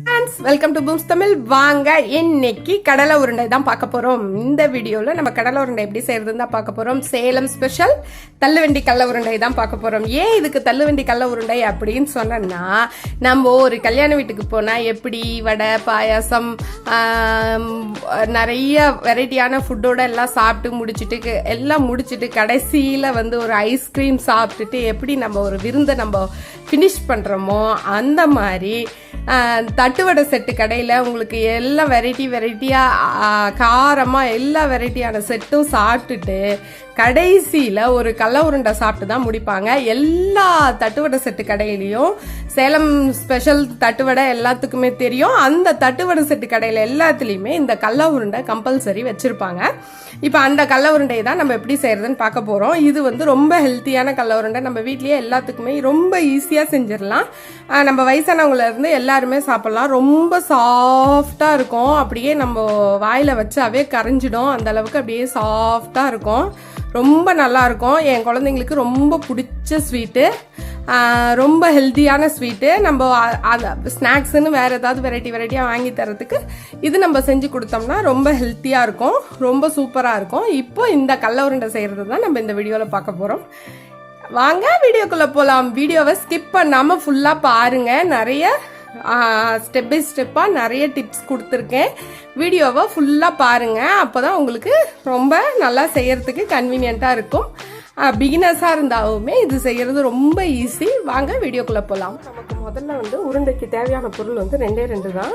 Welcome to பூம்ஸ் Tamil. வாங்க இன்னைக்கு கடலை உருண்டை தான் பார்க்க போறோம். இந்த வீடியோல நம்ம கடலை உருண்டை எப்படி செய்யறதுன்னு தான் பார்க்க போறோம். சேலம் ஸ்பெஷல் தள்ளுவண்டி கடலை உருண்டை தான் பார்க்க போறோம். ஏன் இதுக்கு தள்ளுவண்டி கடலை உருண்டை அப்படின்னு சொன்னா, நம்ம ஒரு கல்யாண வீட்டுக்கு போனா எப்படி வடை பாயாசம் நிறைய வெரைட்டியான ஃபுட்டோட எல்லாம் சாப்பிட்டு முடிச்சுட்டு கடைசியில ஒரு ஐஸ்கிரீம் சாப்பிட்டுட்டு எப்படி நம்ம ஒரு விருந்தை நம்ம ஃபினிஷ் பண்றோமோ அந்த மாதிரி தட்டுவடை செட்டு கடையில் உங்களுக்கு எல்லா வெரைட்டியா காரமாக எல்லா வெரைட்டியான செட்டும் சாப்பிட்டுட்டு கடைசியில் ஒரு கடலை உருண்டை சாப்பிட்டு தான் முடிப்பாங்க. எல்லா தட்டுவடை செட்டு கடையிலையும் சேலம் ஸ்பெஷல் தட்டுவடை எல்லாத்துக்குமே தெரியும். அந்த தட்டுவடை செட்டு கடையில் எல்லாத்துலேயுமே இந்த கடலை உருண்டை கம்பல்சரி வச்சுருப்பாங்க. இப்போ அந்த கடலை உருண்டையை தான் நம்ம எப்படி செய்யறதுன்னு பார்க்க போகிறோம். இது ரொம்ப ஹெல்த்தியான கடலை உருண்டை. நம்ம வீட்லேயே எல்லாத்துக்குமே ரொம்ப ஈஸியாக செஞ்சிடலாம். நம்ம வயசானவங்கள இருந்து எல்லாருமே சாப்பிட்லாம். ரொம்ப சாஃப்டாக இருக்கும். அப்படியே நம்ம வாயில் வச்சாவே கரைஞ்சிடும். அந்த அளவுக்கு அப்படியே சாஃப்டாக இருக்கும். ரொம்ப நல்லா இருக்கும். என் குழந்தைங்களுக்கு ரொம்ப பிடிச்ச ஸ்வீட்டு, ரொம்ப ஹெல்த்தியான ஸ்வீட்டு. நம்ம ஸ்நாக்ஸ்ன்னு வேற ஏதாவது வெரைட்டியாக வாங்கி தரதுக்கு இது நம்ம செஞ்சு கொடுத்தோம்னா ரொம்ப ஹெல்த்தியாக இருக்கும், ரொம்ப சூப்பராக இருக்கும். இப்போ இந்த கடலை உருண்டை செய்கிறது தான் நம்ம இந்த வீடியோவில் பார்க்க போகிறோம். வாங்க வீடியோக்குள்ளே போகலாம். வீடியோவை ஸ்கிப் பண்ணாமல் ஃபுல்லாக பாருங்கள். நிறைய ஸ்டெப் பை ஸ்டெப்பாக நிறைய டிப்ஸ் கொடுத்துருக்கேன். வீடியோவை ஃபுல்லாக பாருங்கள். அப்போ தான் உங்களுக்கு ரொம்ப நல்லா செய்யறதுக்கு கன்வீனியண்ட்டாக இருக்கும். பிகினர்ஸாக இருந்தாலுமே இது செய்கிறது ரொம்ப ஈஸி. வாங்க வீடியோக்குள்ளே போகலாம். நமக்கு முதல்ல உருண்டைக்கு தேவையான பொருள் 2 தான்.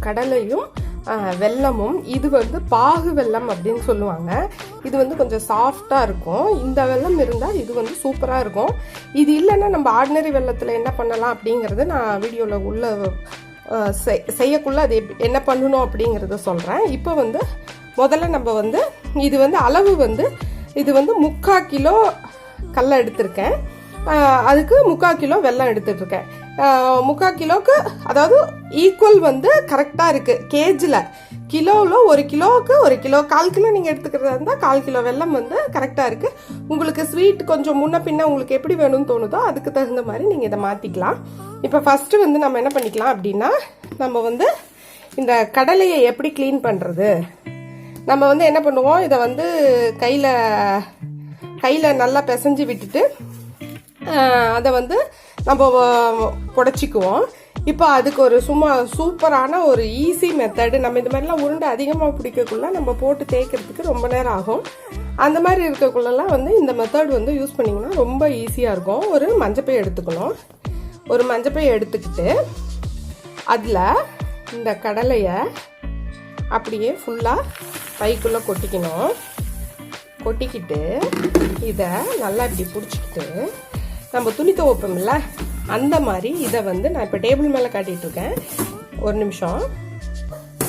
கடலையும் வெல்லமும். இது பாகு வெல்லம் அப்படின்னு சொல்லுவாங்க. இது கொஞ்சம் சாஃப்டாக இருக்கும். இந்த வெல்லம் இருந்தால் இது சூப்பராக இருக்கும். இது இல்லைன்னா நம்ம ஆர்டினரி வெல்லத்தில் என்ன பண்ணலாம் அப்படிங்கிறது நான் வீடியோவில் உள்ள செய்யக்குள்ள அது என்ன பண்ணணும் அப்படிங்கிறத சொல்கிறேன். இப்போ முதல்ல நம்ம இது அளவு இது 3/4 கிலோ கடலை எடுத்திருக்கேன். அதுக்கு 3/4 கிலோ வெல்லம் எடுத்துட்டு இருக்கேன். 3/4 கிலோக்கு அதாவது ஈக்குவல் கரெக்டாக இருக்கு. கேஜில் கிலோவில் 1 கிலோவுக்கு 1 கிலோ 1/4 கிலோ நீங்கள் எடுத்துக்கிறதா இருந்தால் 1/4 கிலோ வெல்லம் கரெக்டாக இருக்கு. உங்களுக்கு ஸ்வீட் கொஞ்சம் முன்ன பின்ன உங்களுக்கு எப்படி வேணும்னு தோணுதோ அதுக்கு தகுந்த மாதிரி நீங்கள் இதை மாற்றிக்கலாம். இப்போ ஃபர்ஸ்ட் நம்ம என்ன பண்ணிக்கலாம் அப்படின்னா, நம்ம இந்த கடலையை எப்படி க்ளீன் பண்ணுறது. நம்ம என்ன பண்ணுவோம், இதை கையில் நல்லா பிசைஞ்சு விட்டுட்டு அதை நம்ம புடைச்சிக்குவோம். இப்போ அதுக்கு ஒரு சூப்பரான ஒரு ஈஸி மெத்தடு. நம்ம இந்த மாதிரிலாம் உருண்டை அதிகமாக பிடிக்கக்குள்ள நம்ம போட்டு தேய்க்கிறதுக்கு ரொம்ப நேரம் ஆகும். அந்த மாதிரி இருக்கக்குள்ளலாம் இந்த மெத்தட் யூஸ் பண்ணிங்கன்னா ரொம்ப ஈஸியாக இருக்கும். ஒரு மஞ்சப்பை எடுத்துக்கணும். ஒரு மஞ்சப்பை எடுத்துக்கிட்டு அதில் இந்த கடலையை அப்படியே ஃபுல்லாக பைக்குள்ளே கொட்டிக்கணும். கொட்டிக்கிட்டு இதை நல்லா இப்படி பிடிச்சிக்கிட்டு நம்ம துணி துவைப்போம்ல அந்த மாதிரி இதை நான் இப்போ டேபிள் மேலே காட்டிகிட்டு இருக்கேன். ஒரு நிமிஷம்.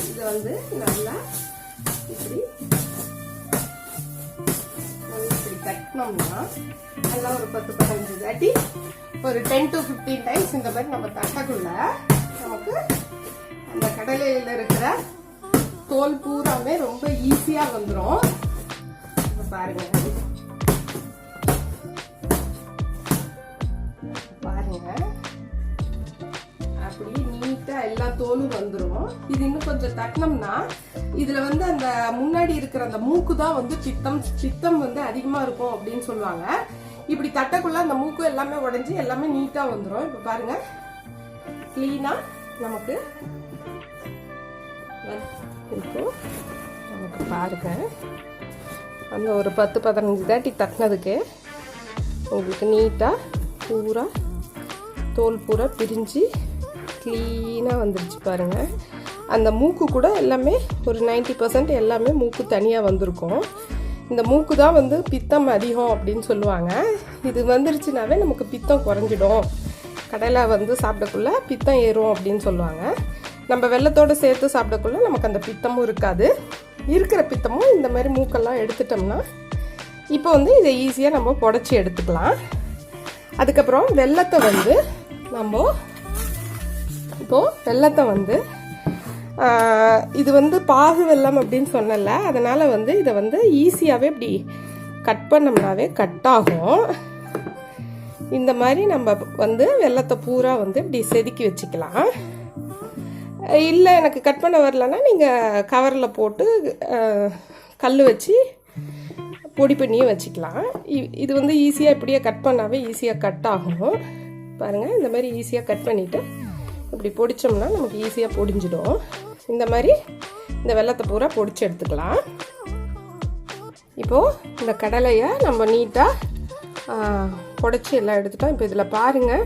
இதை நல்லா இப்படி தட்டினோம்னா நல்லா ஒரு 10-15 தாட்டி ஒரு 10 to 15 டைம்ஸ் இந்த மாதிரி நம்ம தட்டக்குள்ள நமக்கு அந்த கடலையில் இருக்கிற தோல் பூராமே ரொம்ப ஈஸியா வந்துடும். பாருங்க அப்படியே நீட்டா எல்லா தோலும் வந்துடும். இது இன்னும் கொஞ்சம் தட்டினோம்னா இதுல அந்த முன்னாடி இருக்கிற அந்த மூக்கு தான் பித்தம் அதிகமா இருக்கும் அப்படின்னு சொல்லுவாங்க. இப்படி தட்டக்குள்ள அந்த மூக்கு எல்லாமே உடைஞ்சு எல்லாமே நீட்டா வந்துடும். இப்ப பாருங்க கிளீனா நமக்கு இருக்கும். நமக்கு பாருங்க அந்த ஒரு 10-15 தாட்டி தட்டினதுக்கு உங்களுக்கு நீட்டாக பூரா தோல் பூரா பிரிஞ்சு க்ளீனாக வந்துருச்சு பாருங்க. அந்த மூக்கு கூட எல்லாமே ஒரு 90% எல்லாமே மூக்கு தனியாக வந்திருக்கும். இந்த மூக்கு தான் பித்தம் அதிகம் அப்படின்னு சொல்லுவாங்க. இது வந்துருச்சுனாவே நமக்கு பித்தம் குறைஞ்சிடும். கடலை சாப்பிடக்குள்ள பித்தம் ஏறும் அப்படின்னு சொல்லுவாங்க. நம்ம வெல்லத்தோடு சேர்த்து சாப்பிடக்குள்ள நமக்கு அந்த பித்தமும் இருக்காது. இருக்கிற பித்தமும் இந்த மாதிரி மூக்கெல்லாம் எடுத்துட்டோம்னா இப்போ இதை ஈஸியாக நம்ம புடைச்சி எடுத்துக்கலாம். அதுக்கப்புறம் வெல்லத்தை நம்ம இப்போது வெல்லத்தை இது பாகு வெல்லம் அப்படின்னு சொன்னல, அதனால் இதை ஈஸியாகவே இப்படி கட் பண்ணோம்னாவே கட் ஆகும். இந்த மாதிரி நம்ம வெல்லத்தை பூரா இப்படி செதுக்கி வச்சுக்கலாம். இல்லை எனக்கு கட் பண்ண வரலன்னா நீங்கள் கவரில் போட்டு கல் வச்சு பொடி பண்ணியே வச்சுக்கலாம். இது வந்து ஈஸியாக இப்படியே கட் பண்ணாவே ஈஸியாக கட் ஆகும். பாருங்கள், இந்த மாதிரி ஈஸியாக கட் பண்ணிவிட்டு இப்படி பொடிச்சோம்னா நமக்கு ஈஸியாக பொடிஞ்சிடும். இந்த மாதிரி இந்த வெல்லத்தை பூரா பொடிச்சு எடுத்துக்கலாம். இப்போது இந்த கடலையை நம்ம நீட்டாக பொடிச்சு எல்லாம் எடுத்துட்டோம். இப்போ இதில் பாருங்கள்,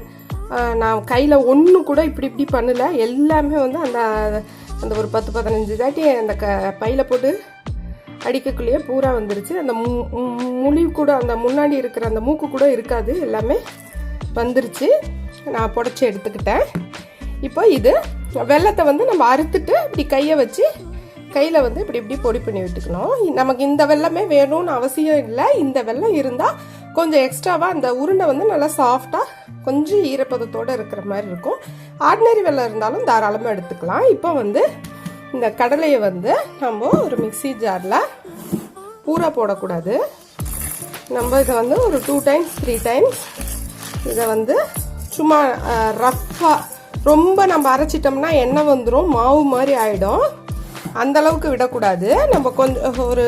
நான் கையில் ஒன்று கூட இப்படி பண்ணலை. எல்லாமே வந்து அந்த அந்த ஒரு 10-15 தாட்டி அந்த பையில் போட்டு அடிக்கக்குள்ளேயே பூரா வந்துருச்சு. அந்த முழிவு கூட, அந்த முன்னாடி இருக்கிற அந்த மூக்கு கூட இருக்காது, எல்லாமே வந்துருச்சு. நான் புடச்சி எடுத்துக்கிட்டேன். இப்போ இது வெல்லத்தை வந்து நம்ம அறுத்துட்டு இப்படி கையை வச்சு கையில் வந்து இப்படி பொடி பண்ணி விட்டுக்கணும். நமக்கு இந்த வெல்லமே வேணும்னு அவசியம் இல்லை. இந்த வெல்லம் இருந்தால் கொஞ்சம் எக்ஸ்ட்ராவாக அந்த உருண்டை வந்து நல்லா சாஃப்டாக கொஞ்சம் ஈரப்பதத்தோடு இருக்கிற மாதிரி இருக்கும். ஆர்டினரி வெல்லம் இருந்தாலும் தாராளமாக எடுத்துக்கலாம். இப்போ வந்து இந்த கடலையை வந்து நம்ம ஒரு மிக்ஸி ஜாரில் பூரா போடக்கூடாது. நம்ம இதை வந்து ஒரு 2 times 3 times இதை வந்து சும்மா ரஃப்பாக, ரொம்ப நம்ம அரைச்சிட்டோம்னா எண்ணெய் வந்துடும், மாவு மாதிரி ஆகிடும். அந்தளவுக்கு விடக்கூடாது. நம்ம கொஞ்சம் ஒரு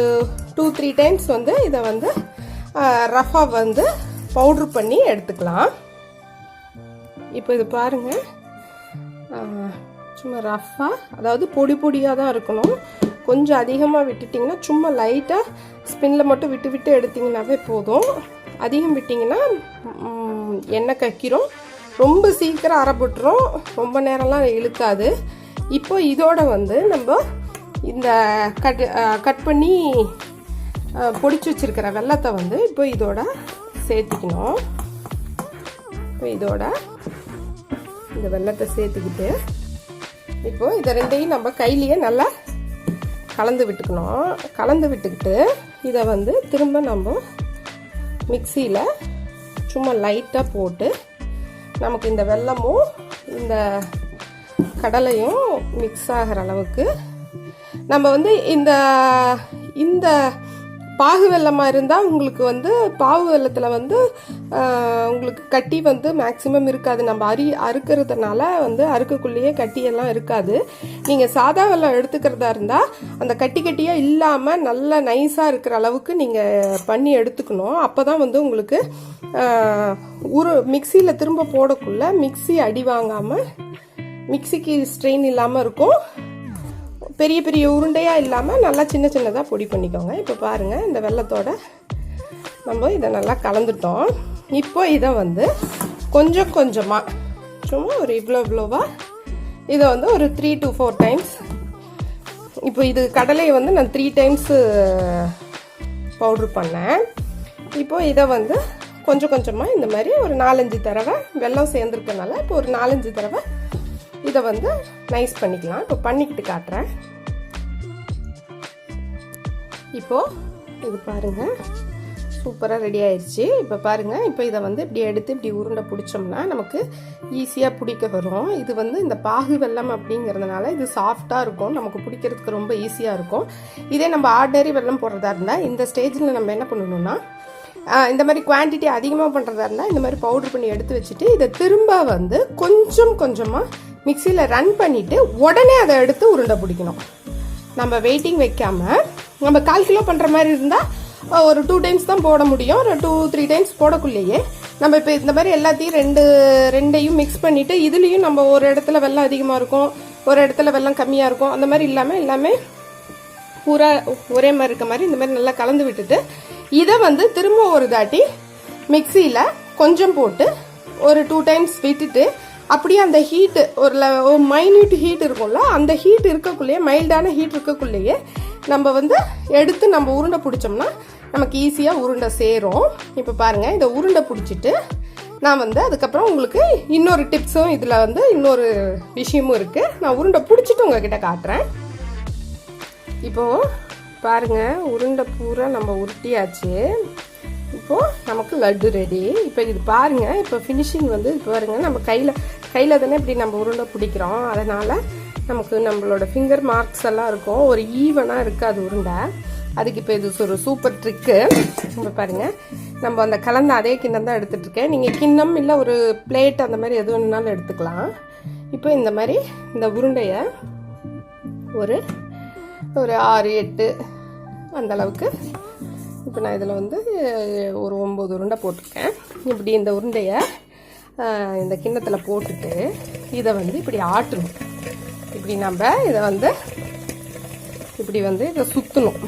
2-3 times வந்து இதை வந்து ரஃப்பாக வந்து பவுட்ரு பண்ணி எடுத்துக்கலாம். இப்போ இது பாருங்கள், சும்மா ரஃப்பாக, அதாவது பொடி பொடியாக தான் இருக்கணும். கொஞ்சம் அதிகமாக விட்டுட்டிங்கன்னா, சும்மா லைட்டாக ஸ்பின்னில் மட்டும் விட்டு எடுத்திங்கனாவே போதும். அதிகம் விட்டிங்கன்னா எண்ணெய் கக்கிரும், ரொம்ப சீக்கிரம் அரைப்பட்டுரும், ரொம்ப நேரம்லாம் இழுக்காது. இப்போ இதோட வந்து நம்ம இந்த கட் பண்ணி பொடிச்சு வச்சுருக்கிற வெல்லத்தை வந்து இப்போ இதோட சேர்த்துக்கணும். இப்போ இதோட இந்த வெல்லத்தை சேர்த்துக்கிட்டு இப்போ இதை ரெண்டையும் நம்ம கையிலேயே நல்லா கலந்து விட்டுக்கணும். கலந்து விட்டுக்கிட்டு இதை வந்து திரும்ப நம்ம மிக்சியில் சும்மா லைட்டாக போட்டு நமக்கு இந்த வெல்லமும் இந்த கடலையும் மிக்ஸ் ஆகிற அளவுக்கு நம்ம வந்து இந்த பாகு வெல்லமாக இருந்தால் உங்களுக்கு வந்து பாகு வெல்லத்தில் வந்து உங்களுக்கு கட்டி வந்து மேக்ஸிமம் இருக்காது. நம்ம அறுக்கிறதுனால வந்து அறுக்கக்குள்ளேயே கட்டியெல்லாம் இருக்காது. நீங்கள் சாதா வெல்லம் எடுத்துக்கிறதா இருந்தால் அந்த கட்டியாக இல்லாமல் நல்லா நைஸாக இருக்கிற அளவுக்கு நீங்கள் பண்ணி எடுத்துக்கணும். அப்போ தான் வந்து உங்களுக்கு மிக்சியில் திரும்ப போடக்குள்ள மிக்சி அடி வாங்காமல், மிக்சிக்கு ஸ்ட்ரெயின் இல்லாமல் இருக்கும். பெரிய பெரிய உருண்டையாக இல்லாமல் நல்லா சின்னதாக பொடி பண்ணிக்கோங்க. இப்போ பாருங்கள், இந்த வெல்லத்தோட நம்ம இதை நல்லா கலந்துட்டோம். இப்போ இதை வந்து கொஞ்சம் கொஞ்சமாக சும்மா ஒரு இவ்வளோவா இதை வந்து ஒரு 3 to 4 times, இப்போ இது கடலையை வந்து நான் 3 times பவுட்ரு பண்ணேன். இப்போ இதை வந்து கொஞ்சம் கொஞ்சமாக இந்த மாதிரி ஒரு 4-5 தடவை வெல்லம் சேர்ந்துருக்கனால இப்போ ஒரு 4-5 தடவை இதை வந்து நைஸ் பண்ணிக்கலாம். இப்போ பண்ணிக்கிட்டு காட்டுறேன். இப்போது இது பாருங்கள், சூப்பராக ரெடி ஆயிடுச்சு. இப்போ பாருங்கள், இப்போ இதை வந்து இப்படி எடுத்து இப்படி உருண்டை பிடிச்சோம்னா நமக்கு ஈஸியாக பிடிக்க வரும். இது வந்து இந்த பாகு வெல்லம் அப்படிங்கிறதுனால இது சாஃப்டாக இருக்கும், நமக்கு பிடிக்கிறதுக்கு ரொம்ப ஈஸியாக இருக்கும். இதே நம்ம ஆர்டினரி வெல்லம் போடுறதா இருந்தால் இந்த ஸ்டேஜில் நம்ம என்ன பண்ணணும்னா, இந்த மாதிரி குவான்டிட்டி அதிகமாக பண்ணுறதா இருந்தால் இந்த மாதிரி பவுட்ரு பண்ணி எடுத்து வச்சுட்டு இதை திரும்ப வந்து கொஞ்சம் கொஞ்சமாக மிக்சியில் ரன் பண்ணிவிட்டு உடனே அதை எடுத்து உருண்டை பிடிக்கணும். நம்ம வெயிட்டிங் வைக்காமல், நம்ம 1/4 கிலோ பண்ணுற மாதிரி இருந்தால் ஒரு 2 times தான் போட முடியும். ஒரு 2-3 times போடக்குள்ளேயே நம்ம இப்போ இந்த மாதிரி எல்லாத்தையும் ரெண்டையும் மிக்ஸ் பண்ணிவிட்டு இதுலேயும் நம்ம ஒரு இடத்துல வெல்லம் அதிகமாக இருக்கும், ஒரு இடத்துல வெல்லம் கம்மியாக இருக்கும், அந்த மாதிரி இல்லாமல் எல்லாமே பூரா ஒரே மாதிரி இருக்க மாதிரி இந்த மாதிரி நல்லா கலந்து விட்டுட்டு இதை வந்து திரும்ப ஒரு தாட்டி மிக்சியில் கொஞ்சம் போட்டு ஒரு 2 times விட்டுட்டு அப்படியே அந்த ஹீட்டு ஒரு மைன்யூட் ஹீட் இருக்கும்ல, அந்த ஹீட் இருக்கக்குள்ளேயே, மைல்டான ஹீட் இருக்கக்குள்ளேயே நம்ம வந்து எடுத்து நம்ம உருண்டை பிடிச்சோம்னா நமக்கு ஈஸியாக உருண்டை சேரும். இப்போ பாருங்கள், இதை உருண்டை பிடிச்சிட்டு நான் வந்து அதுக்கப்புறம் உங்களுக்கு இன்னொரு டிப்ஸும் இதில் வந்து இன்னொரு விஷயமும் இருக்குது. நான் உருண்டை பிடிச்சிட்டு உங்ககிட்ட காட்டுறேன். இப்போது பாருங்கள், உருண்டை பூரா நம்ம உருட்டியாச்சு. இப்போது நமக்கு லட்டு ரெடி. இப்போ இது பாருங்கள், இப்போ ஃபினிஷிங் வந்து இப்போ பாருங்கள், நம்ம கையில் தானே இப்படி நம்ம உருண்டை பிடிக்கிறோம், அதனால் நமக்கு நம்மளோட ஃபிங்கர் மார்க்ஸ் எல்லாம் இருக்கும், ஒரு ஈவனாக இருக்காது உருண்டை. அதுக்கு இப்போ இது ஒரு சூப்பர் ட்ரிக்கு. இப்போ பாருங்கள், நம்ம அந்த கலந்த அதே கிண்ணம் தான் எடுத்துகிட்ருக்கேன். நீங்கள் கிண்ணம் இல்லை ஒரு பிளேட் அந்த மாதிரி எது வேணுனாலும் எடுத்துக்கலாம். இப்போ இந்த மாதிரி இந்த உருண்டையை ஒரு 6 8 அந்த அளவுக்கு, இப்போ நான் இதில் வந்து ஒரு 9 உருண்டை போட்டிருக்கேன். இப்படி இந்த உருண்டையை இந்த கிண்ணத்தில் போட்டுட்டு இதை வந்து இப்படி ஆட்டணும். இப்படி நம்ம இதை வந்து இப்படி வந்து இதை சுற்றணும்.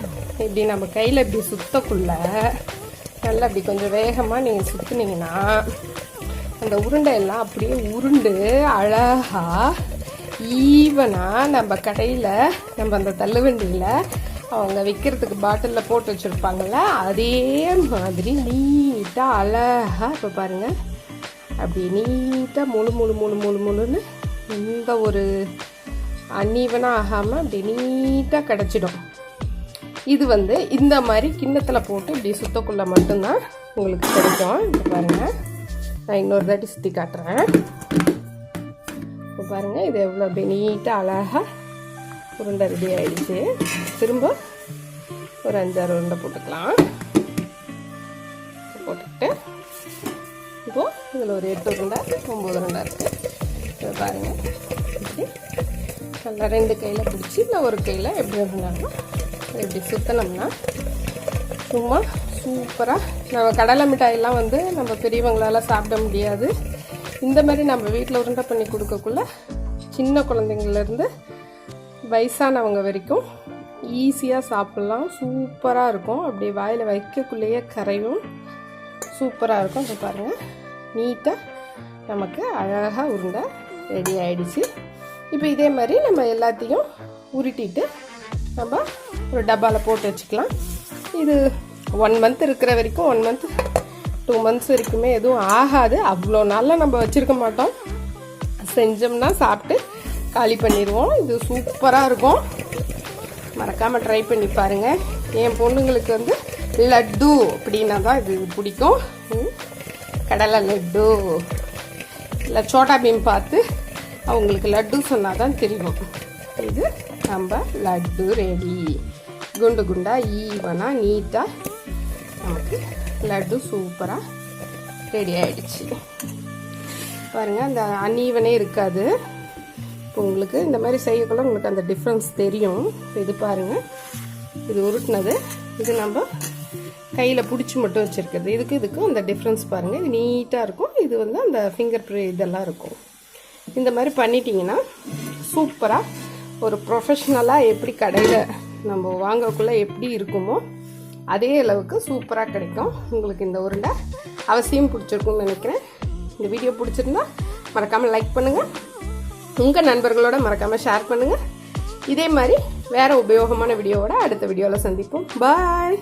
இப்படி நம்ம கையில் இப்படி சுற்றக்குள்ள நல்லா இப்படி கொஞ்சம் வேகமாக நீங்கள் சுற்றுனீங்கன்னா அந்த உருண்டையெல்லாம் அப்படியே உருண்டு அழகாக ஈவனாக நம்ம கடையில் நம்ம அந்த தள்ளுவண்டியில் அவங்க விற்கிறதுக்கு பாட்டிலில் போட்டு வச்சுருப்பாங்கள்ல, அதே மாதிரி நீட்டாக அழகாக இப்போ பாருங்கள் அப்படி நீட்டாக முழுன்னு இந்த ஒரு அன்ஈவனாக ஆகாமல் அப்படி நீட்டாக கிடச்சிடும். இது வந்து இந்த மாதிரி கிண்ணத்தில் போட்டு இப்படி சுத்தக்குள்ள மட்டும்தான் உங்களுக்கு கிடைக்கும். இப்போ பாருங்கள், நான் இன்னொரு தாட்டி சுற்றி காட்டுறேன். இப்போ பாருங்கள், இது எவ்வளோ அப்படி நீட்டாக அழகாக உருண்டை ரெடி ஆகிடுச்சு. திரும்ப ஒரு 5-6 உருண்டை போட்டுக்கலாம். போட்டுக்கிட்டு இப்போது இதில் ஒரு 8 உருண்டை 9 உருண்டை இருக்குது. இப்போ பாருங்கள், இப்படி நல்லா 2 கையில் பிடிச்சி இல்லை ஒரு கையில் எப்படி இருந்தாலும் இப்படி சுற்றினோம்னா சும்மா சூப்பராக. நம்ம கடலை மிட்டாயெல்லாம் வந்து நம்ம பெரியவங்களால் சாப்பிட முடியாது. இந்த மாதிரி நம்ம வீட்டில் உருண்டை பண்ணி கொடுக்கக்குள்ள சின்ன குழந்தைங்கள்லேருந்து வயசானவங்க வரைக்கும் ஈஸியாக சாப்பிட்லாம். சூப்பராக இருக்கும். அப்படி வாயில் வைக்கக்குள்ளேயே கரையும். சூப்பராக இருக்கும். இப்போ பாருங்கள், நீட்டாக நமக்கு அழகாக உருண்டை ரெடி ஆகிடுச்சு. இப்போ இதே மாதிரி நம்ம எல்லாத்தையும் உருட்டிட்டு நம்ம ஒரு டப்பாவில் போட்டு வச்சுக்கலாம். இது 1 மந்த் இருக்கிற வரைக்கும் 1 மந்த் 2 மந்த்ஸ் வரைக்குமே எதுவும் ஆகாது. அவ்வளோ நாளில் நம்ம வச்சுருக்க மாட்டோம். செஞ்சோம்னா சாப்பிட்டு காலி பண்ணிடுவோம். இது சூப்பராக இருக்கும். மறக்காமல் ட்ரை பண்ணி பாருங்கள். என் பொண்ணுங்களுக்கு வந்து லட்டு அப்படின்னா தான் இது பிடிக்கும். கடலை லட்டு இல்லை சோட்டா பீம் பார்த்து அவங்களுக்கு லட்டு சொன்னால் தான் தெரியும். இது நம்ம லட்டு ரெடி. குண்டு குண்டாக ஈவனாக நீட்டாக நமக்கு லட்டு சூப்பராக ரெடி ஆகிடுச்சு. பாருங்கள், அந்த அன்ஈவனே இருக்காது. இப்போ உங்களுக்கு இந்த மாதிரி செய்யக்குள்ள உங்களுக்கு அந்த டிஃப்ரென்ஸ் தெரியும். இது பாருங்கள், இது உருட்டினது, இது நம்ம கையில் பிடிச்சி மட்டும் வச்சுருக்குது. இதுக்கும் அந்த டிஃப்ரென்ஸ் பாருங்கள். இது நீட்டாக இருக்கும். இது வந்து அந்த ஃபிங்கர் பிரிண்ட் இதெல்லாம் இருக்கும். இந்த மாதிரி பண்ணிட்டீங்கன்னா சூப்பராக ஒரு ப்ரொஃபஷ்னலாக எப்படி கடையில் நம்ம வாங்கக்குள்ளே எப்படி இருக்குமோ அதே அளவுக்கு சூப்பராக கிடைக்கும். உங்களுக்கு இந்த உருண்டை அவசியம் பிடிச்சிருக்கும்னு நினைக்கிறேன். இந்த வீடியோ பிடிச்சிருந்தா மறக்காமல் லைக் பண்ணுங்கள். உங்கள் நண்பர்களோட மறக்காமல் ஷேர் பண்ணுங்கள். இதே மாதிரி வேறு உபயோகமான வீடியோவோட அடுத்த வீடியோவில் சந்திப்போம். பாய்.